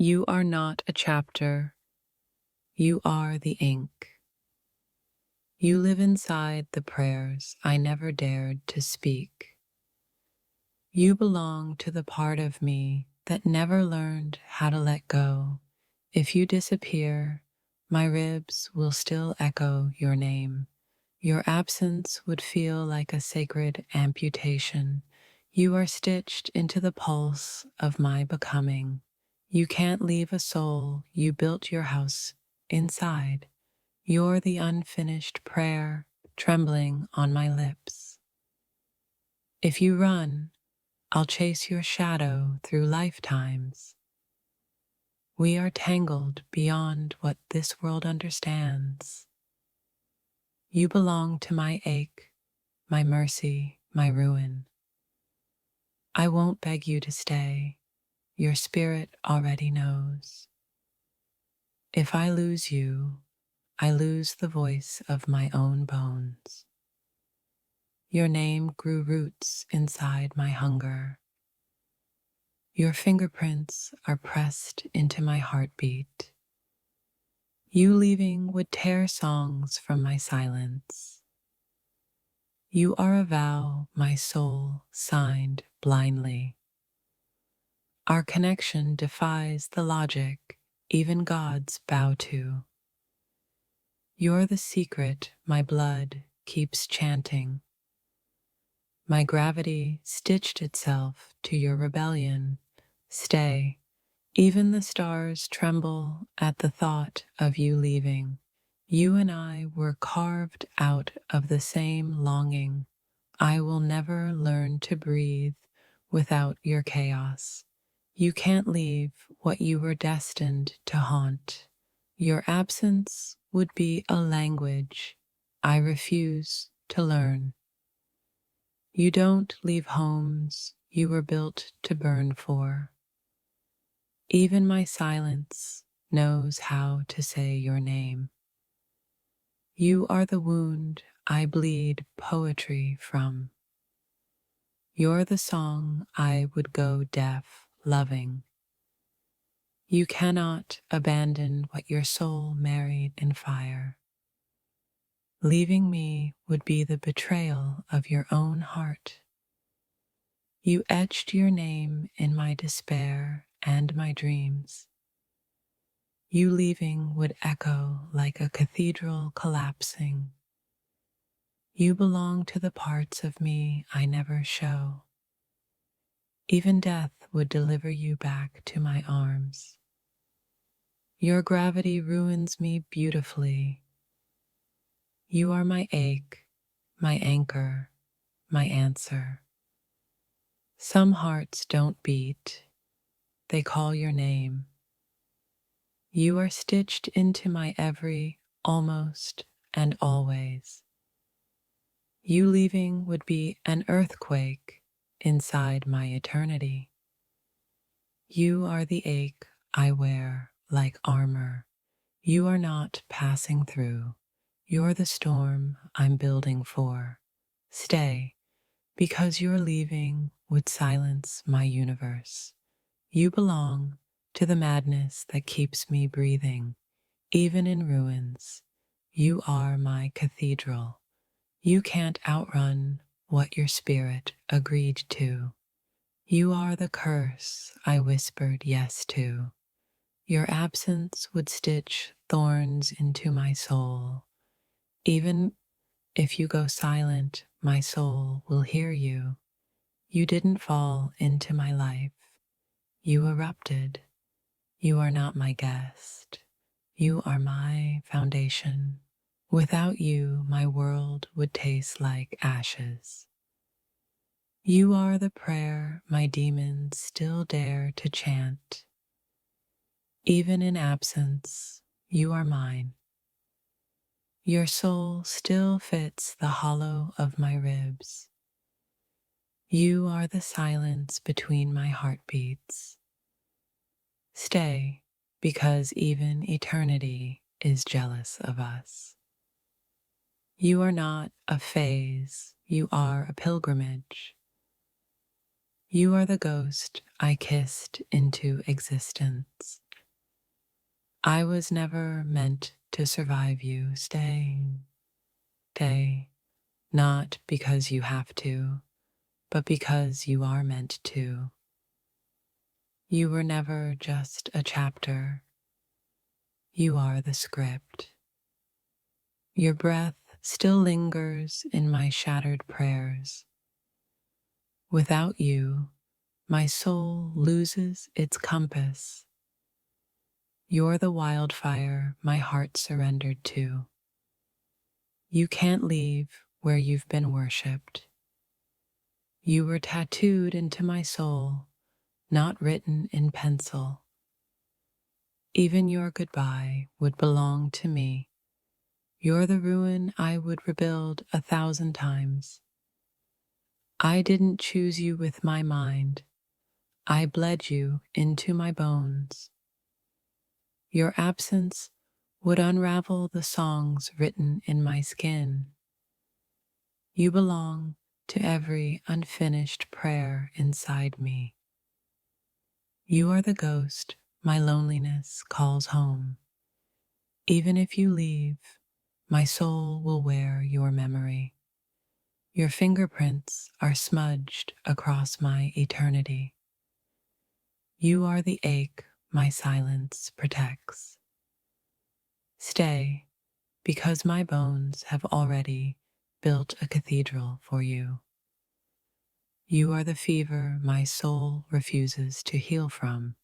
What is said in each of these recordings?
You are not a chapter, you are the ink. You live inside the prayers I never dared to speak. You belong to the part of me that never learned how to let go. If you disappear, my ribs will still echo your name. Your absence would feel like a sacred amputation. You are stitched into the pulse of my becoming. You can't leave a soul you built your house inside. You're the unfinished prayer trembling on my lips. If you run, I'll chase your shadow through lifetimes. We are tangled beyond what this world understands. You belong to my ache, my mercy, my ruin. I won't beg you to stay. Your spirit already knows. If I lose you, I lose the voice of my own bones. Your name grew roots inside my hunger. Your fingerprints are pressed into my heartbeat. You leaving would tear songs from my silence. You are a vow my soul signed blindly. Our connection defies the logic even gods bow to. You're the secret my blood keeps chanting. My gravity stitched itself to your rebellion. Stay. Even the stars tremble at the thought of you leaving. You and I were carved out of the same longing. I will never learn to breathe without your chaos. You can't leave what you were destined to haunt. Your absence would be a language I refuse to learn. You don't leave homes you were built to burn for. Even my silence knows how to say your name. You are the wound I bleed poetry from. You're the song I would go deaf loving. You cannot abandon what your soul married in fire. Leaving me would be the betrayal of your own heart. You etched your name in my despair and my dreams. You leaving would echo like a cathedral collapsing. You belong to the parts of me I never show. Even death would deliver you back to my arms. Your gravity ruins me beautifully. You are my ache, my anchor, my answer. Some hearts don't beat, they call your name. You are stitched into my every, almost, and always. You leaving would be an earthquake inside my eternity. You are the ache I wear like armor. You are not passing through. You're the storm I'm building for. Stay, because your leaving would silence my universe. You belong to the madness that keeps me breathing. Even in ruins, you are my cathedral. You can't outrun what your spirit agreed to. You are the curse I whispered yes to. Your absence would stitch thorns into my soul. Even if you go silent, my soul will hear you. You didn't fall into my life. You erupted. You are not my guest. You are my foundation. Without you, my world would taste like ashes. You are the prayer my demons still dare to chant. Even in absence, you are mine. Your soul still fits the hollow of my ribs. You are the silence between my heartbeats. Stay, because even eternity is jealous of us. You are not a phase, you are a pilgrimage. You are the ghost I kissed into existence. I was never meant to survive you. Stay, not because you have to, but because you are meant to. You were never just a chapter. You are the script. Your breath still lingers in my shattered prayers. Without you, my soul loses its compass. You're the wildfire my heart surrendered to. You can't leave where you've been worshipped. You were tattooed into my soul, not written in pencil. Even your goodbye would belong to me. You're the ruin I would rebuild 1,000 times. I didn't choose you with my mind. I bled you into my bones. Your absence would unravel the songs written in my skin. You belong to every unfinished prayer inside me. You are the ghost my loneliness calls home. Even if you leave, my soul will wear your memory. Your fingerprints are smudged across my eternity. You are the ache my silence protects. Stay, because my bones have already built a cathedral for you. You are the fever my soul refuses to heal from.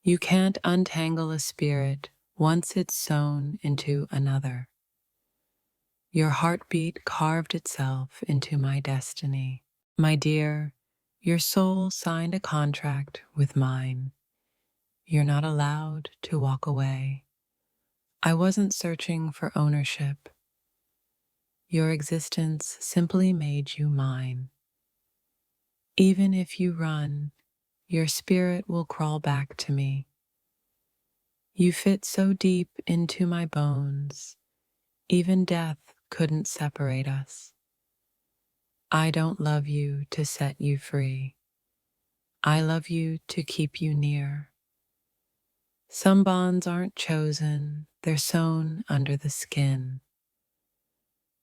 You can't untangle a spirit once it's sewn into another. Your heartbeat carved itself into my destiny. My dear, your soul signed a contract with mine. You're not allowed to walk away. I wasn't searching for ownership. Your existence simply made you mine. Even if you run, your spirit will crawl back to me. You fit so deep into my bones, even death couldn't separate us. I don't love you to set you free. I love you to keep you near. Some bonds aren't chosen, they're sewn under the skin.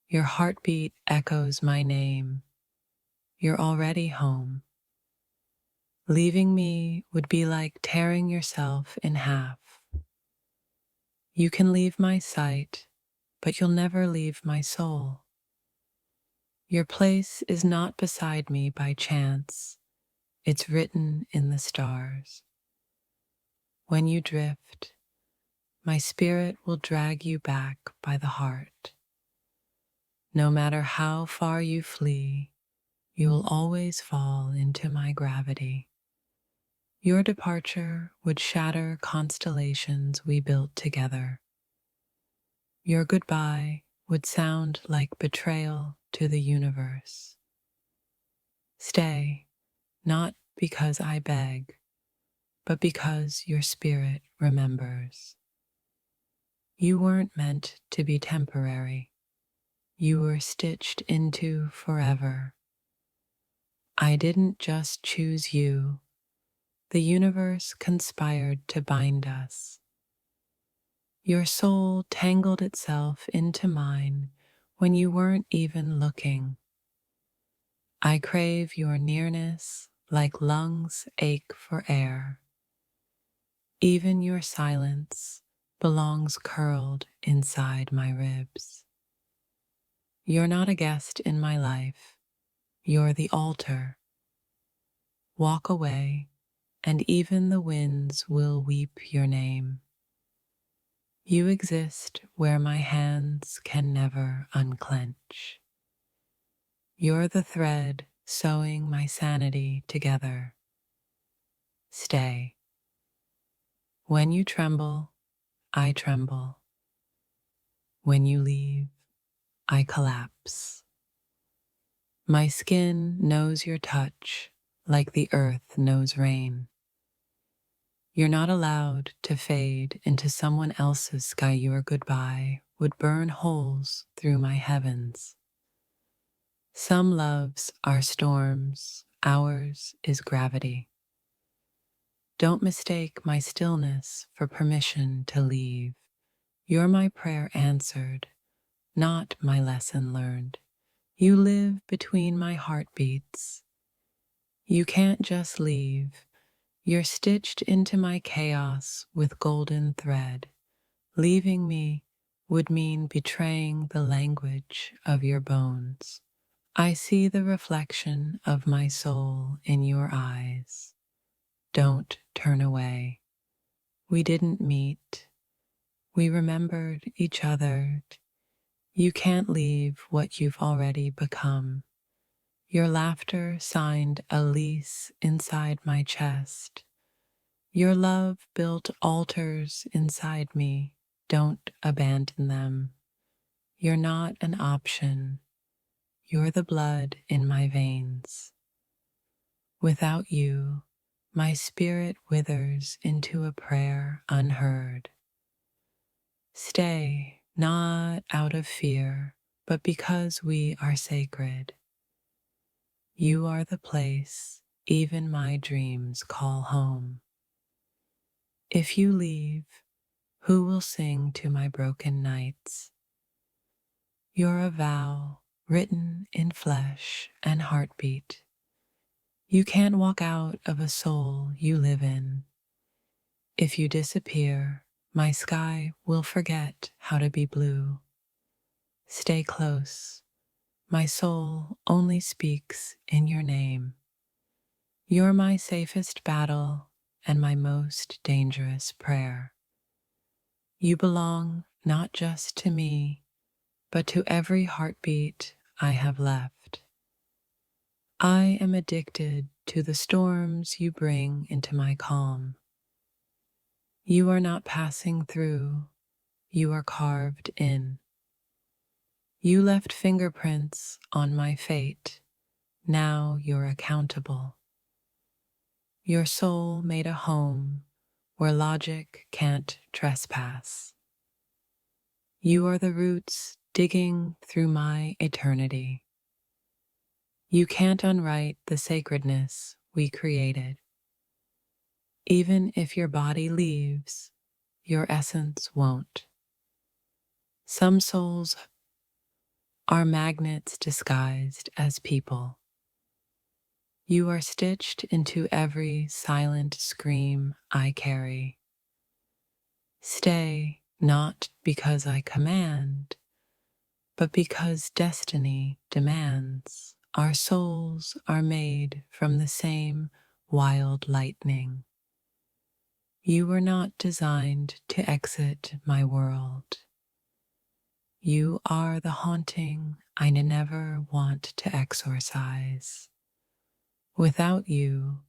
Your heartbeat echoes my name. You're already home. Leaving me would be like tearing yourself in half. You can leave my sight, but you'll never leave my soul. Your place is not beside me by chance. It's written in the stars. When you drift, my spirit will drag you back by the heart. No matter how far you flee, you will always fall into my gravity. Your departure would shatter constellations we built together. Your goodbye would sound like betrayal to the universe. Stay, not because I beg, but because your spirit remembers. You weren't meant to be temporary. You were stitched into forever. I didn't just choose you. The universe conspired to bind us. Your soul tangled itself into mine when you weren't even looking. I crave your nearness like lungs ache for air. Even your silence belongs curled inside my ribs. You're not a guest in my life. You're the altar. Walk away, and even the winds will weep your name. You exist where my hands can never unclench. You're the thread sewing my sanity together. Stay. When you tremble, I tremble. When you leave, I collapse. My skin knows your touch like the earth knows rain. You're not allowed to fade into someone else's sky. Your goodbye would burn holes through my heavens. Some loves are storms, ours is gravity. Don't mistake my stillness for permission to leave. You're my prayer answered, not my lesson learned. You live between my heartbeats. You can't just leave. You're stitched into my chaos with golden thread. Leaving me would mean betraying the language of your bones. I see the reflection of my soul in your eyes. Don't turn away. We didn't meet. We remembered each other. You can't leave what you've already become. Your laughter signed a lease inside my chest. Your love built altars inside me. Don't abandon them. You're not an option. You're the blood in my veins. Without you, my spirit withers into a prayer unheard. Stay, not out of fear, but because we are sacred. You are the place even my dreams call home. If you leave, who will sing to my broken nights? You're a vow written in flesh and heartbeat. You can't walk out of a soul you live in. If you disappear, my sky will forget how to be blue. Stay close. My soul only speaks in your name. You're my safest battle and my most dangerous prayer. You belong not just to me, but to every heartbeat I have left. I am addicted to the storms you bring into my calm. You are not passing through, you are carved in. You left fingerprints on my fate, now you're accountable. Your soul made a home where logic can't trespass. You are the roots digging through my eternity. You can't unwrite the sacredness we created. Even if your body leaves, your essence won't. Some souls are magnets disguised as people. You are stitched into every silent scream I carry. Stay, not because I command, but because destiny demands. Our souls are made from the same wild lightning. You were not designed to exit my world. You are the haunting I never want to exorcise. Without you,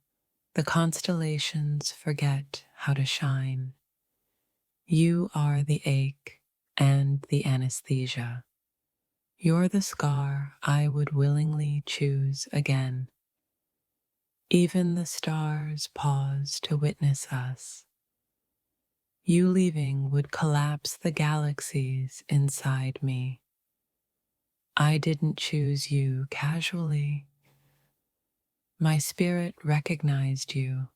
the constellations forget how to shine. You are the ache and the anesthesia. You're the scar I would willingly choose again. Even the stars pause to witness us. You leaving would collapse the galaxies inside me. I didn't choose you casually. My spirit recognized you.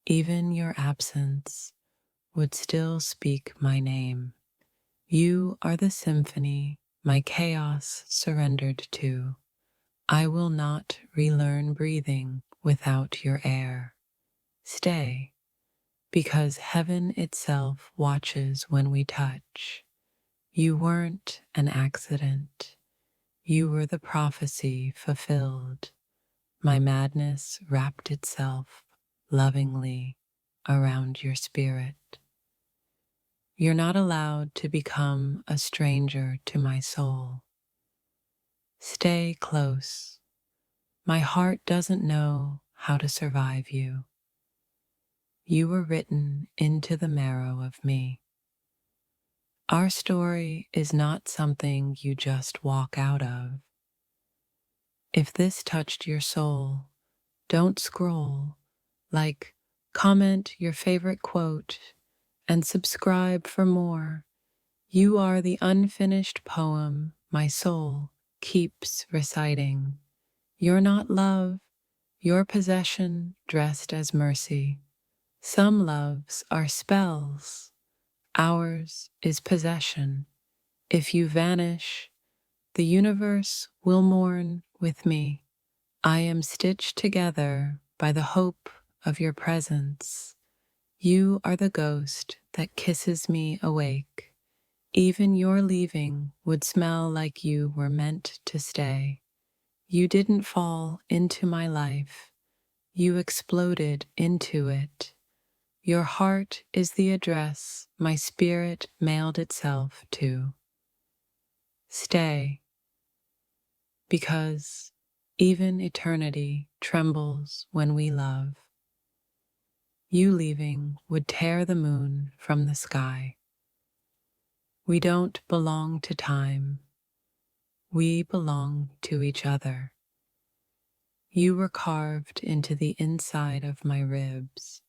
Even your absence would still speak my name. You are the symphony my chaos surrendered to. I will not relearn breathing without your air. Stay, because heaven itself watches when we touch. You weren't an accident. You were the prophecy fulfilled. My madness wrapped itself lovingly around your spirit. You're not allowed to become a stranger to my soul. Stay close. My heart doesn't know how to survive you. You were written into the marrow of me. Our story is not something you just walk out of. If this touched your soul, don't scroll. Like, comment your favorite quote, and subscribe for more. You are the unfinished poem my soul keeps reciting. You're not love, your possession dressed as mercy. Some loves are spells, ours is possession. If you vanish, the universe will mourn with me. I am stitched together by the hope of your presence. You are the ghost that kisses me awake. Even your leaving would smell like you were meant to stay. You didn't fall into my life. You exploded into it. Your heart is the address my spirit mailed itself to. Stay, because even eternity trembles when we love. You leaving would tear the moon from the sky. We don't belong to time. We belong to each other. You were carved into the inside of my ribs.